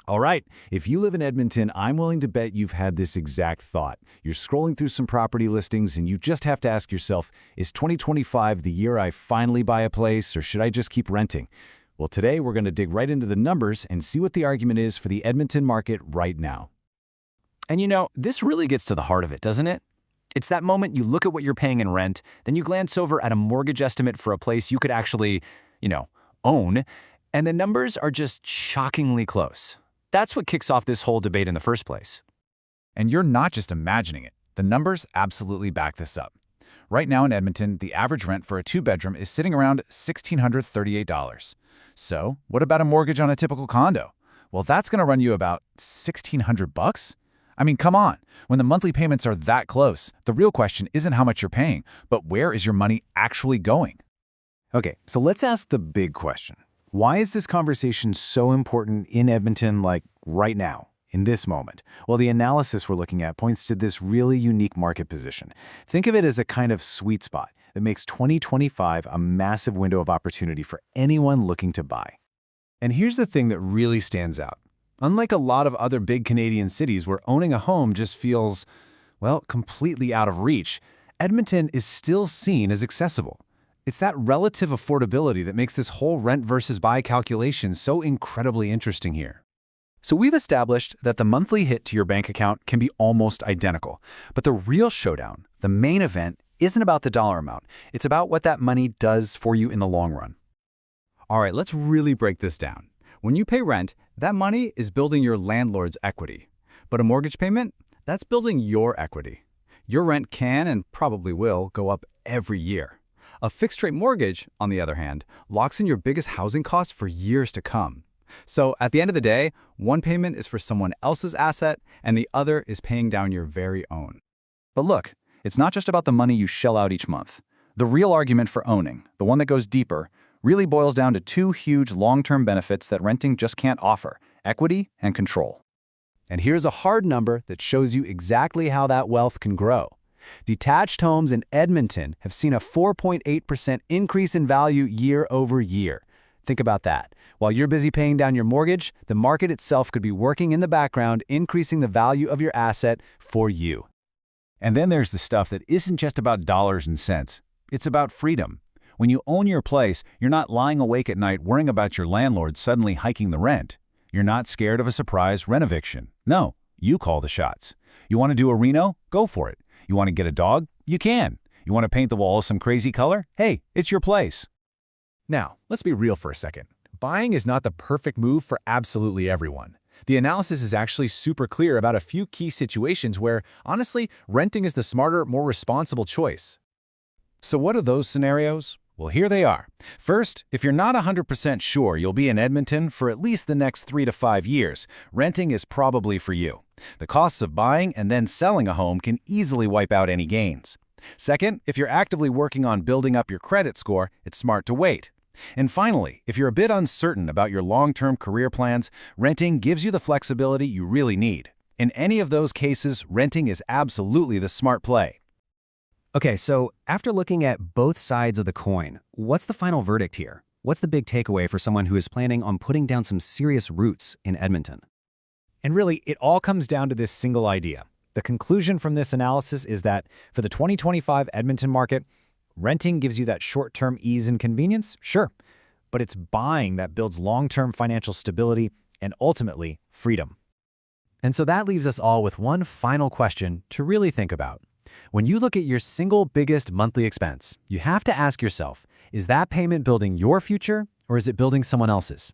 All right, if you live in Edmonton, I'm willing to bet you've had this exact thought. You're scrolling through some property listings and you just have to ask yourself, is 2025 the year I finally buy a place, or should I just keep renting? Well, today we're going to dig right into the numbers and see what the argument is for the Edmonton market right now. And this really gets to the heart of it, doesn't it? It's that moment you look at what you're paying in rent, then you glance over at a mortgage estimate for a place you could actually, own, and the numbers are just shockingly close. That's what kicks off this whole debate in the first place. And you're not just imagining it. The numbers absolutely back this up. Right now in Edmonton, the average rent for a two-bedroom is sitting around $1,638. So, what about a mortgage on a typical condo? Well, that's going to run you about $1,600 I mean, come on. When the monthly payments are that close, the real question isn't how much you're paying, but where is your money actually going? Okay, so let's ask the big question. Why is this conversation so important in Edmonton, like right now, in this moment? Well, the analysis we're looking at points to this really unique market position. Think of it as a kind of sweet spot that makes 2025 a massive window of opportunity for anyone looking to buy. And here's the thing that really stands out. Unlike a lot of other big Canadian cities where owning a home just feels, well, completely out of reach, Edmonton is still seen as accessible. It's that relative affordability that makes this whole rent versus buy calculation so incredibly interesting here. So we've established that the monthly hit to your bank account can be almost identical. But the real showdown, the main event, isn't about the dollar amount. It's about what that money does for you in the long run. All right, let's really break this down. When you pay rent, that money is building your landlord's equity. But a mortgage payment, that's building your equity. Your rent can and probably will go up every year. A fixed-rate mortgage, on the other hand, locks in your biggest housing costs for years to come. So at the end of the day, one payment is for someone else's asset and the other is paying down your very own. But look, it's not just about the money you shell out each month. The real argument for owning, the one that goes deeper, really boils down to two huge long-term benefits that renting just can't offer: equity and control. And here's a hard number that shows you exactly how that wealth can grow. Detached homes in Edmonton have seen a 4.8% increase in value year over year. Think about that. While you're busy paying down your mortgage, the market itself could be working in the background, increasing the value of your asset for you. And then there's the stuff that isn't just about dollars and cents. It's about freedom. When you own your place, you're not lying awake at night worrying about your landlord suddenly hiking the rent. You're not scared of a surprise rent eviction. No, you call the shots. You want to do a reno? Go for it. You want to get a dog? You can. You want to paint the walls some crazy color? Hey, it's your place. Now, let's be real for a second. Buying is not the perfect move for absolutely everyone. The analysis is actually super clear about a few key situations where, honestly, renting is the smarter, more responsible choice. So what are those scenarios? Well, here they are. First, if you're not 100% sure you'll be in Edmonton for at least the next 3 to 5 years, renting is probably for you. The costs of buying and then selling a home can easily wipe out any gains. Second, if you're actively working on building up your credit score, it's smart to wait. And finally, if you're a bit uncertain about your long-term career plans, renting gives you the flexibility you really need. In any of those cases, renting is absolutely the smart play. Okay, so after looking at both sides of the coin, what's the final verdict here? What's the big takeaway for someone who is planning on putting down some serious roots in Edmonton? And really, it all comes down to this single idea. The conclusion from this analysis is that for the 2025 Edmonton market, renting gives you that short-term ease and convenience, sure, but it's buying that builds long-term financial stability and ultimately freedom. And so that leaves us all with one final question to really think about. When you look at your single biggest monthly expense, you have to ask yourself, is that payment building your future or is it building someone else's?